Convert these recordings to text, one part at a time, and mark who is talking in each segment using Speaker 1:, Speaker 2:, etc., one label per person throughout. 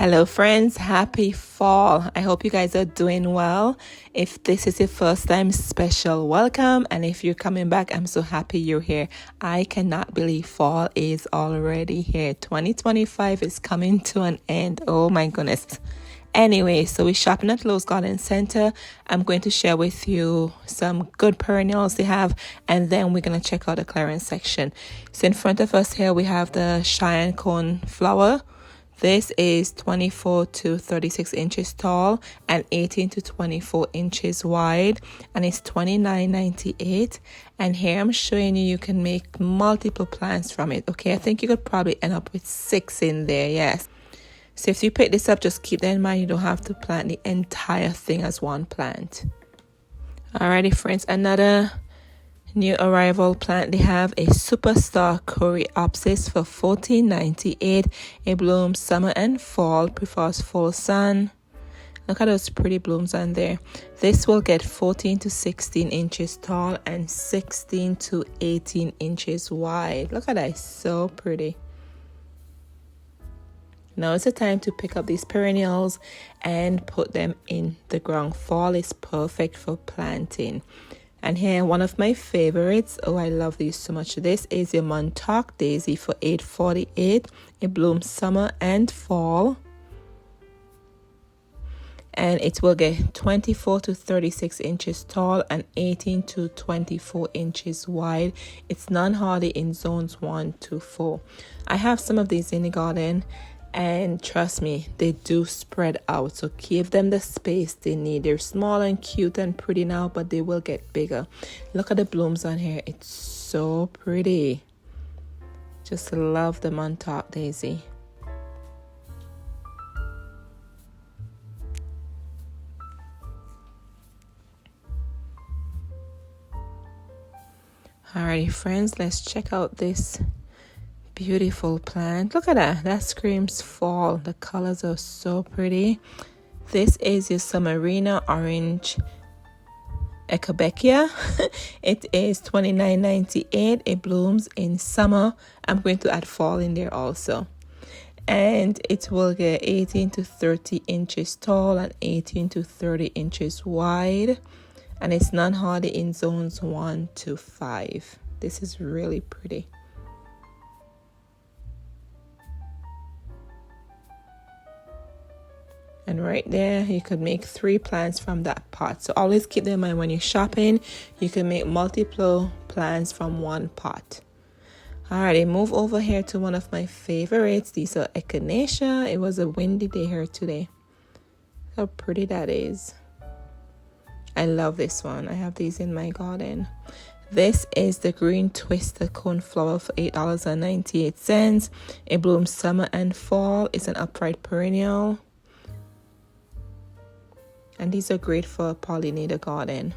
Speaker 1: Hello friends, happy fall. I hope you guys are doing well. If this is your first time, special welcome. And if you're coming back, I'm so happy you're here. I cannot believe fall is already here. 2025 is coming to an end. Oh my goodness. Anyway, so we're shopping at Lowe's Garden Center. I'm going to share with you some good perennials they have, and then we're going to check out the clearance section. So in front of us here, we have the Cheyenne cone flower. This is 24 to 36 inches tall and 18 to 24 inches wide, and it's $29.98. And here I'm showing you can make multiple plants from it. Okay, I think you could probably end up with 6 in there. Yes. So if you pick this up, just keep that in mind. You don't have to plant the entire thing as one plant. Alrighty, friends. Another new arrival plant, they have a superstar coreopsis for $14.98. It blooms summer and fall, prefers full sun. Look at those pretty blooms on there. This will get 14 to 16 inches tall and 16 to 18 inches wide. Look at that, it's so pretty. Now it's the time to pick up these perennials and put them in the ground. Fall is perfect for planting. And here, one of my favorites. Oh, I love these so much. This is your Montauk Daisy for $8.48. It blooms summer and fall. And it will get 24 to 36 inches tall and 18 to 24 inches wide. It's non-hardy in zones 1 to 4. I have some of these in the garden. And trust me, they do spread out. So give them the space they need. They're small and cute and pretty now, but they will get bigger. Look at the blooms on here. It's so pretty. Just love the Montauk Daisy. Alrighty, friends, let's check out this beautiful plant. Look at that. That screams fall. The colors are so pretty. This is your Summerina Orange Echinacea. It is $29.98. It blooms in summer. I'm going to add fall in there also. And it will get 18 to 30 inches tall and 18 to 30 inches wide. And it's non-hardy in zones 1 to 5. This is really pretty. And right there, you could make 3 plants from that pot. So always keep that in mind when you're shopping. You can make multiple plants from one pot. Alrighty, move over here to one of my favorites. These are Echinacea. It was a windy day here today. How pretty that is. I love this one. I have these in my garden. This is the green twisted coneflower for $8.98. It blooms summer and fall. It's an upright perennial. And these are great for a pollinator garden.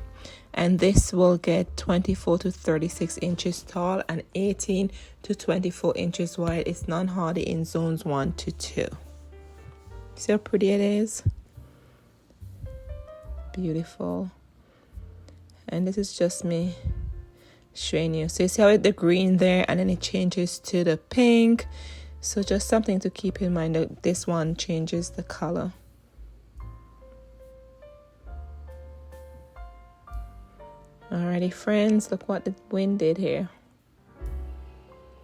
Speaker 1: And this will get 24 to 36 inches tall and 18 to 24 inches wide. It's non-hardy in zones 1 to 2. See how pretty it is? Beautiful. And this is just me showing you. So you see how the green there, and then it changes to the pink. So just something to keep in mind that this one changes the color. Alrighty, friends, look what the wind did here.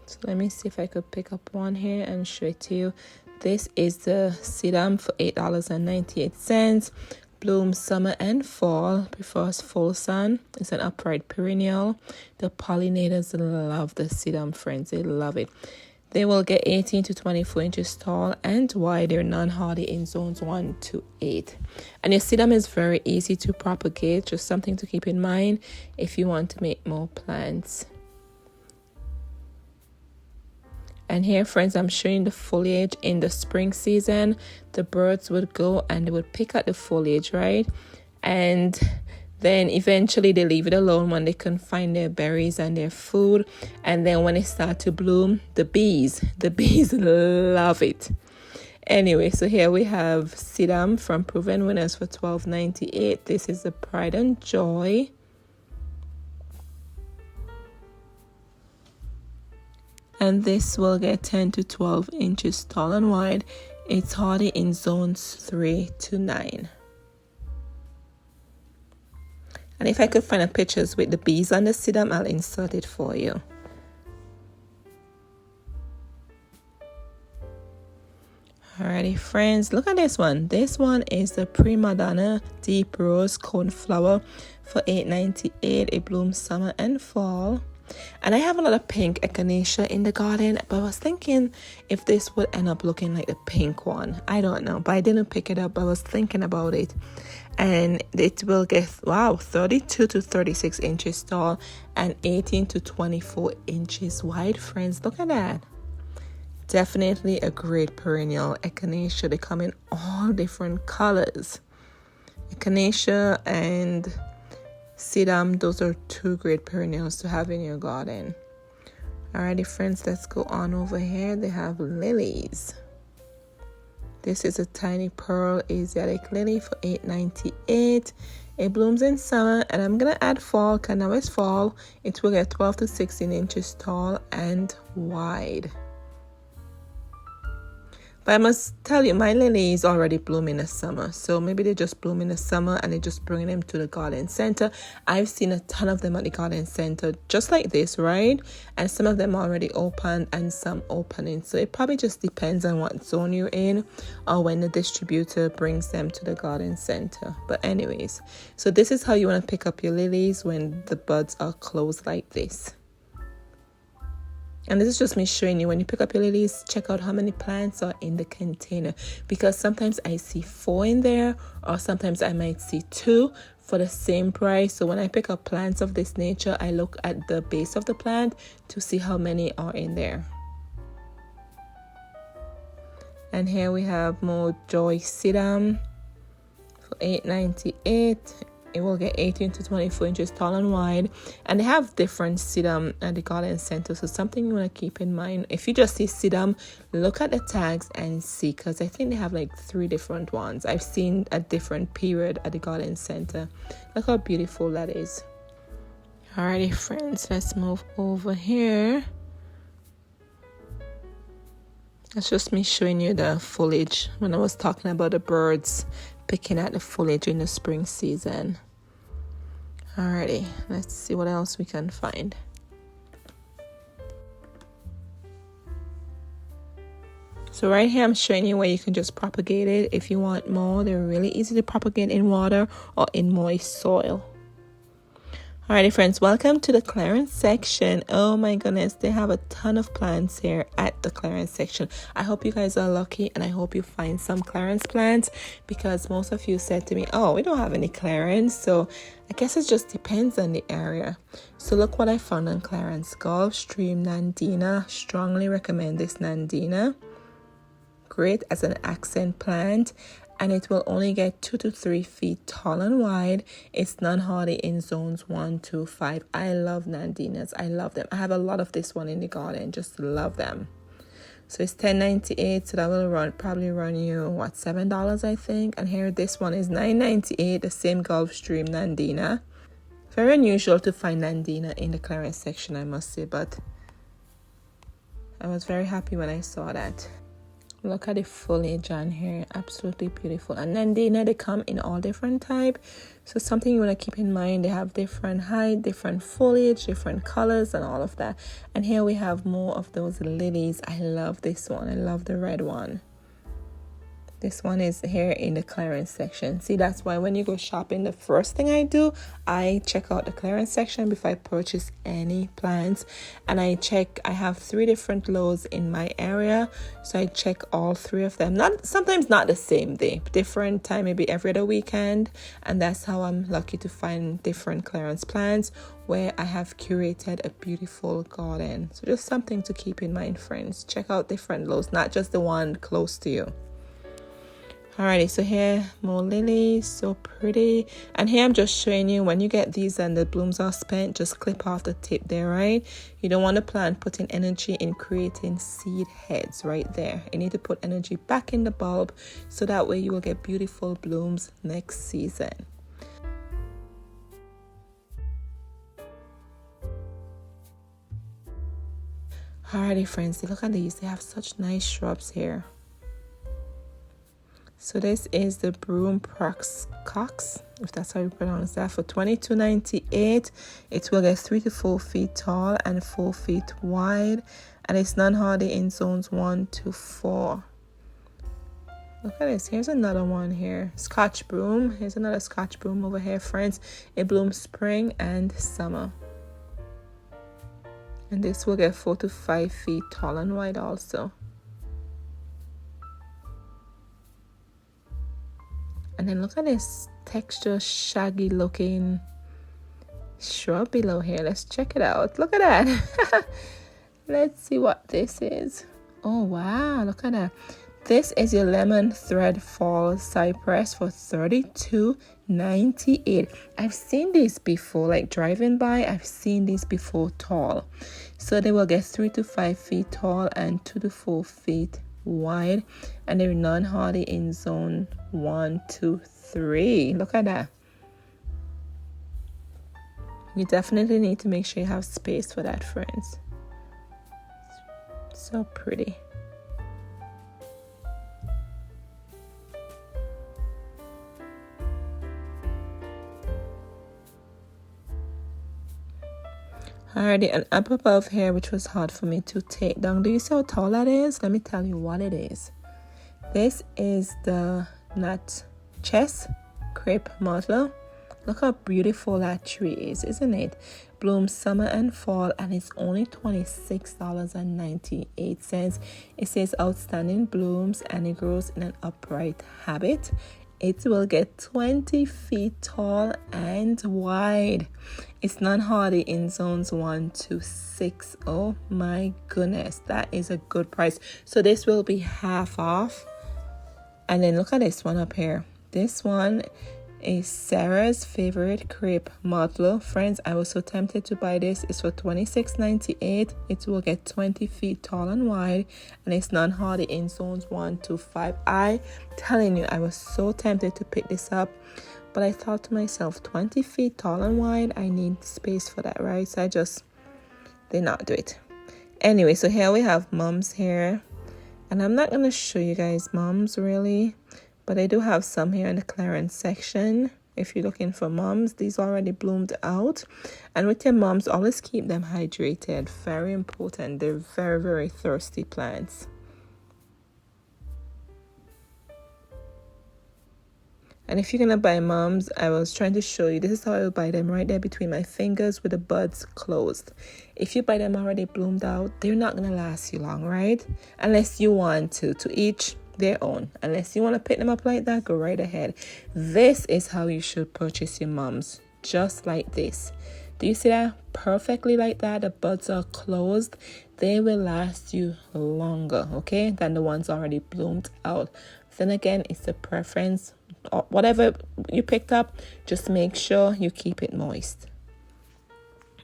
Speaker 1: So let me see if I could pick up one here and show it to you. This is the sedum for $8.98. Blooms summer and fall, prefers full sun. It's an upright perennial. The pollinators love the sedum, friends. They love it. They will get 18 to 24 inches tall and wide. They're non-hardy in zones 1 to 8. And your sedum is very easy to propagate. Just something to keep in mind if you want to make more plants. And here, friends, I'm showing the foliage in the spring season. The birds would go and they would pick at the foliage, right? And then eventually they leave it alone when they can find their berries and their food. And then when it starts to bloom, the bees love it. Anyway, so here we have sedum from Proven Winners for $12.98. This is the Pride and Joy. And this will get 10 to 12 inches tall and wide. It's hardy in zones 3 to 9. And if I could find a pictures with the bees on the sedum, I'll insert it for you. Alrighty friends, look at this one. This one is the Prima Donna Deep Rose Coneflower for $8.98. It blooms summer and fall. And I have a lot of pink echinacea in the garden, but I was thinking if this would end up looking like the pink one. I don't know, but I didn't pick it up. I was thinking about it. And it will get, wow, 32 to 36 inches tall and 18 to 24 inches wide. Friends, look at that. Definitely a great perennial echinacea. They come in all different colors. Echinacea and sedum, those are two great perennials to have in your garden. Alrighty friends, let's go on over here. They have lilies. This is a tiny pearl Asiatic lily for $8.98. It blooms in summer, and I'm gonna add fall because now it's fall. It will get 12 to 16 inches tall and wide. But I must tell you, my lilies already bloom in the summer. So maybe they just bloom in the summer and they just bring them to the garden center. I've seen a ton of them at the garden center, just like this, right? And some of them already opened and some opening. So it probably just depends on what zone you're in or when the distributor brings them to the garden center. But anyways, so this is how you want to pick up your lilies when the buds are closed like this. And this is just me showing you, when you pick up your lilies, check out how many plants are in the container, because sometimes I see 4 in there, or sometimes I might see 2 for the same price. So when I pick up plants of this nature, I look at the base of the plant to see how many are in there. And here we have more Joy Sedum for $8.98. It will get 18 to 24 inches tall and wide. And they have different sedum at the garden center. So something you want to keep in mind. If you just see sedum, look at the tags and see. Because I think they have like 3 different ones. I've seen a different period at the garden center. Look how beautiful that is. Alrighty friends, let's move over here. That's just me showing you the foliage when I was talking about the birds picking at the foliage in the spring season. Alrighty, let's see what else we can find. So right here I'm showing you where you can just propagate it if you want more. They're really easy to propagate in water or in moist soil. Alrighty friends, welcome to the clearance section. Oh my goodness, they have a ton of plants here at the clearance section. I hope you guys are lucky and I hope you find some clearance plants, because most of you said to me, oh, we don't have any clearance. So I guess it just depends on the area. So look what I found on clearance. Gulf Stream Nandina. Strongly recommend this Nandina. Great as an accent plant. And it will only get 2 to 3 feet tall and wide. It's non-hardy in zones 1 to 5. I love Nandinas. I love them. I have a lot of this one in the garden. Just love them. So it's $10.98. So that will probably run you what, $7 I think. And here this one is $9.98. The same Gulf Stream Nandina. Very unusual to find Nandina in the clearance section, I must say. But I was very happy when I saw that. Look at the foliage on here, absolutely beautiful. And Nandina, they come in all different type. So something you want to keep in mind, they have different height, different foliage, different colors and all of that. And here we have more of those lilies. I love this one. I love the red one. This one is here in the clearance section. See, that's why when you go shopping, the first thing I do, I check out the clearance section before I purchase any plants. And I have 3 different lows in my area. So I check all 3 of them. Sometimes not the same day, different time, maybe every other weekend. And that's how I'm lucky to find different clearance plants where I have curated a beautiful garden. So just something to keep in mind, friends. Check out different lows, not just the one close to you. Alrighty, so here more lilies, so pretty. And here I'm just showing you, when you get these and the blooms are spent, just clip off the tip there, right? You don't want the plant putting energy in creating seed heads right there. You need to put energy back in the bulb so that way you will get beautiful blooms next season. Alrighty friends, look at these. They have such nice shrubs here. So this is the broom cox, if that's how you pronounce that, for $22.98. It will get 3 to 4 feet tall and 4 feet wide, and it's non-hardy in zones 1 to 4. Look at this. Here's another one here. Scotch broom. Here's another Scotch broom over here, friends. It blooms spring and summer. And this will get 4 to 5 feet tall and wide also. And then look at this texture, shaggy looking shrub below here. Let's check it out. Look at that. Let's see what this is. Oh wow, look at that. This is your lemon thread fall cypress for $32.98. I've seen these before, like driving by. I've seen these before tall. So they will get 3 to 5 feet tall and 2 to 4 feet wide, and they're non-hardy in zone 1 to 3. Look at that. You definitely need to make sure you have space for that, friends. So pretty. Alrighty, and up above here, which was hard for me to take down. Do you see how tall that is? Let me tell you what it is. This is the nut chest crepe myrtle. Look how beautiful that tree is, isn't it? Blooms summer and fall, and it's only $26.98. It says outstanding blooms, and it grows in an upright habit. It will get 20 feet tall and wide. It's non-hardy in zones 1 to 6. Oh my goodness, that is a good price. So this will be half off. And then look at this one up here. This one is Sarah's favorite crepe myrtle. Friends, I was so tempted to buy this. It's for $26.98. It will get 20 feet tall and wide, and it's non-hardy in zones 1 to 5. I telling you, I was so tempted to pick this up, but I thought to myself, 20 feet tall and wide, I need space for that, right? So I just did not do it. Anyway, so here we have mums here, and I'm not going to show you guys mums really, but I do have some here in the clearance section. If you're looking for mums, these already bloomed out. And with your mums, always keep them hydrated. Very important. They're very, very thirsty plants. And if you're going to buy mums, I was trying to show you, this is how I will buy them, right there between my fingers with the buds closed. If you buy them already bloomed out, they're not going to last you long, right? Unless you want to each their own. Unless you want to pick them up like that, go right ahead. This is how you should purchase your mums, just like this. Do you see that? Perfectly like that. The buds are closed. They will last you longer, okay, than the ones already bloomed out. Then again, it's a preference. Whatever you picked up, just make sure you keep it moist.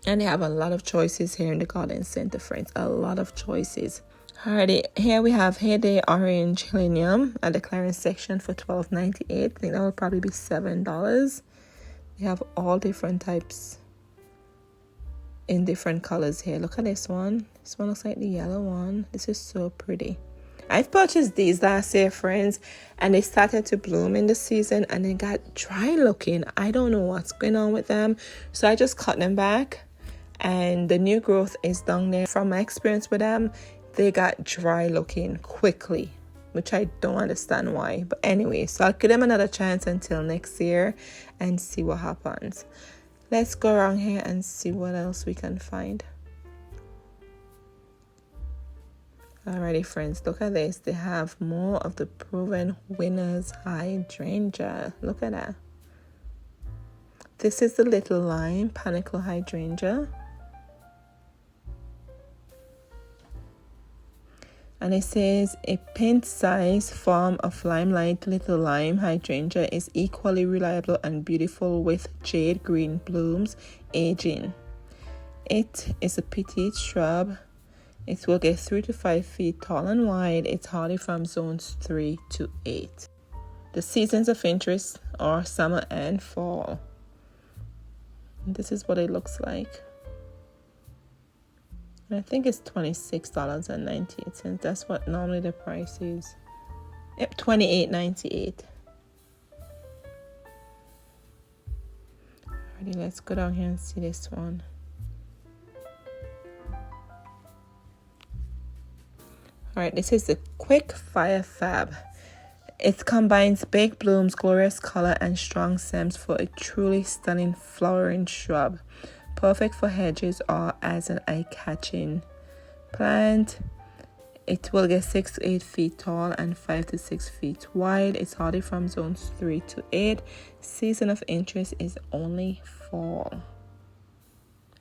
Speaker 1: And they have a lot of choices here in the garden center, friends. A lot of choices. Alrighty, here we have Heyday Orange Helenium at the clearance section for $12.98. I think that will probably be $7. They have all different types in different colors here. Look at this one. This one looks like the yellow one. This is so pretty. I've purchased these last year, friends, and they started to bloom in the season and they got dry looking. I don't know what's going on with them, so I just cut them back, and the new growth is down there. From my experience with them, they got dry looking quickly, which I don't understand why. But anyway, so I'll give them another chance until next year and see what happens. Let's go around here and see what else we can find. Alrighty, friends, look at this. They have more of the proven winners hydrangea. Look at that. This is the little lime panicle hydrangea. And it says a pint-sized form of limelight little lime hydrangea is equally reliable and beautiful with jade green blooms aging. It is a petite shrub. It will get 3 to 5 feet tall and wide. It's hardy from zones 3 to 8. The seasons of interest are summer and fall. And this is what it looks like. And I think it's $26.98. That's what normally the price is. Yep, $28.98. Alrighty, let's go down here and see this one. Alright, this is the Quick Fire Fab. It combines big blooms, glorious color, and strong stems for a truly stunning flowering shrub. Perfect for hedges or as an eye-catching plant. It will get 6 to 8 feet tall and 5 to 6 feet wide. It's hardy from zones 3 to 8. Season of interest is only fall.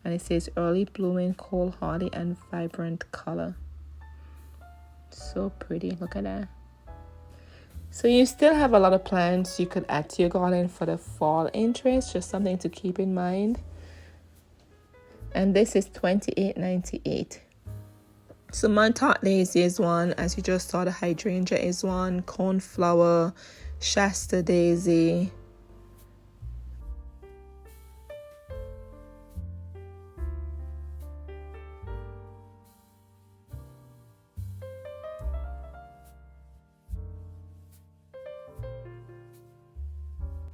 Speaker 1: And it says early blooming, cold hardy, and vibrant color. So pretty. Look at that. So you still have a lot of plants you could add to your garden for the fall interest. Just something to keep in mind. And this is $28.98. So Montauk Daisy is one, as you just saw. The Hydrangea is one, Coneflower, Shasta Daisy.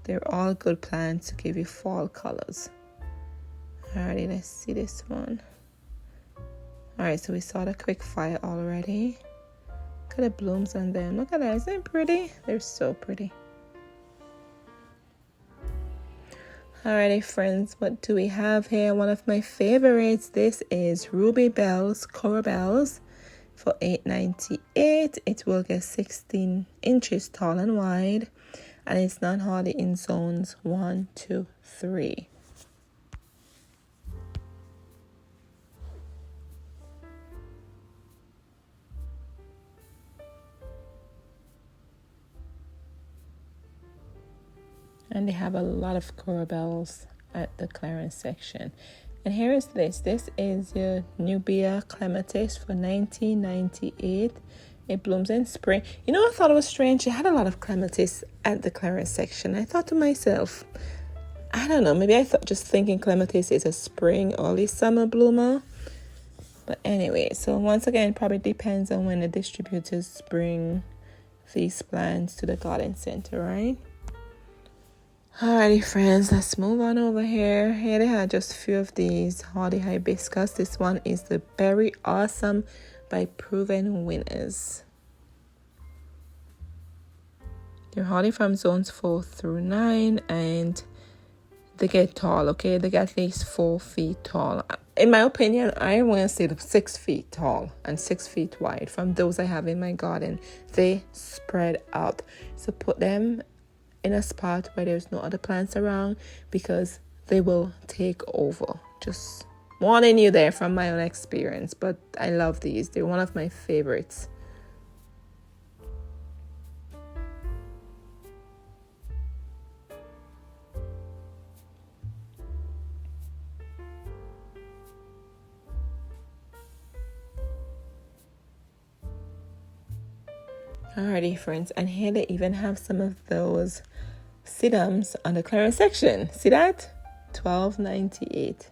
Speaker 1: They're all good plants to give you fall colors. Alrighty, let's see this one. Alright, so we saw the Quick Fire already. Look at the blooms on them. Look at that. Isn't it pretty? They're so pretty. Alrighty, friends. What do we have here? One of my favorites. This is Ruby Bells, Coral Bells for $8.98. It will get 16 inches tall and wide. And it's not hardy in zones 1, 2, 3. And they have a lot of coral bells at the clearance section. And here is this. This is your Nubia clematis for $19.98. It blooms in spring. You know, I thought it was strange. They had a lot of clematis at the clearance section. I thought to myself, I don't know, maybe I thought just thinking clematis is a spring, early summer bloomer. But anyway, so once again, probably depends on when the distributors bring these plants to the garden center, right? Alrighty, friends, let's move on over here. Here they have just a few of these hardy hibiscus. This one is the Berry Awesome by Proven Winners. They're hardy from zones 4 through 9, and they get tall, okay? They get at least 4 feet tall. In my opinion, I want to say 6 feet tall and 6 feet wide. From those I have in my garden, they spread out. So put them in a spot where there's no other plants around, because they will take over. Just warning you there from my own experience, but I love these. They're one of my favorites. Alrighty, friends, and here they even have some of those sedums on the clearance section. See that? $12.98.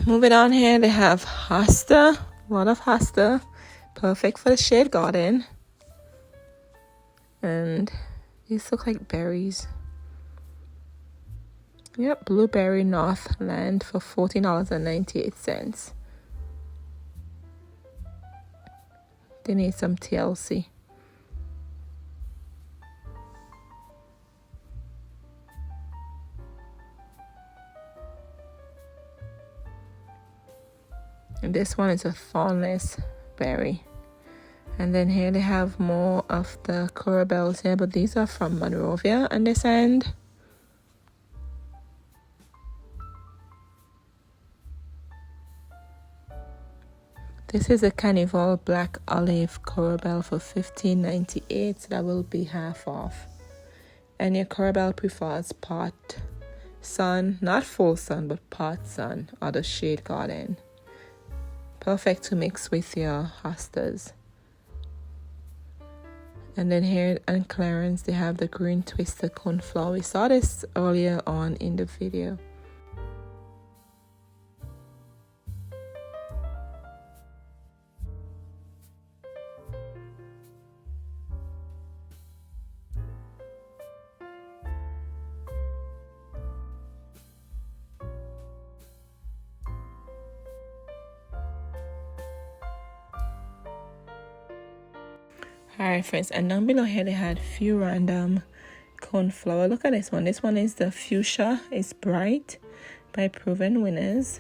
Speaker 1: Moving on here, they have hosta, a lot of hosta, perfect for the shade garden. And these look like berries. Yep, Blueberry Northland for $14.98. They need some TLC. And this one is a thornless berry. And then here they have more of the coral bells here, but these are from Monrovia on this end. This is a Carnival Black Olive Corabelle for $15.98, so that will be half off. And your Corabelle prefers pot sun, not full sun, but pot sun or the shade garden. Perfect to mix with your hostas. And then here on clearance, they have the green twisted coneflower. We saw this earlier on in the video. Alright friends, and down below here they had few random coneflower. Look at this one. This one is the fuchsia. It's bright by Proven Winners.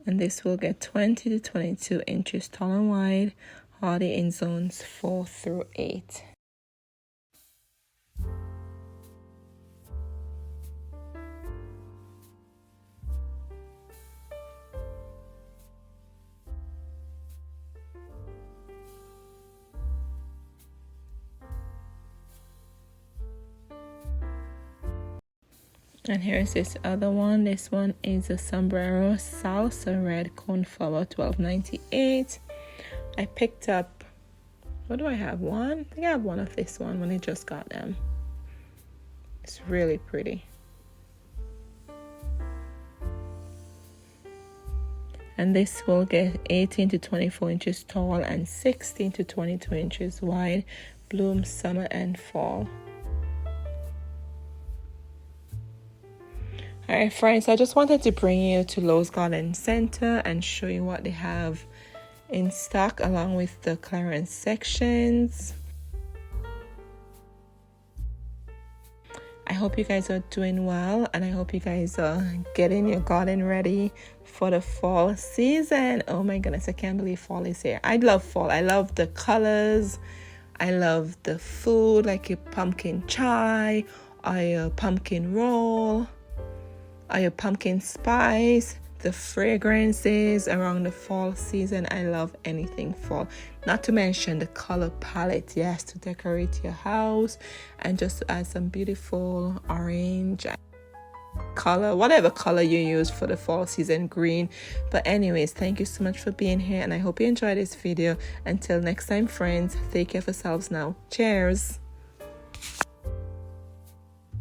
Speaker 1: And this will get 20 to 22 inches tall and wide, hardy in zones 4 through 8. And here's this other one. This one is a sombrero salsa red coneflower, $12.98. I picked up, what do I have? One? I think I have one of this one when I just got them. It's really pretty. And this will get 18 to 24 inches tall and 16 to 22 inches wide. Blooms summer and fall. Alright friends, I just wanted to bring you to Lowe's Garden Center and show you what they have in stock along with the clearance sections. I hope you guys are doing well, and I hope you guys are getting your garden ready for the fall season. Oh my goodness, I can't believe fall is here. I love fall. I love the colors. I love the food, like your pumpkin chai or your pumpkin roll. Or your pumpkin spice, the fragrances around the fall season. I love anything fall. Not to mention the color palette, yes, to decorate your house and just to add some beautiful orange color, whatever color you use for the fall season, green. But anyways, thank you so much for being here, and I hope you enjoyed this video. Until next time friends, take care of yourselves now. Cheers.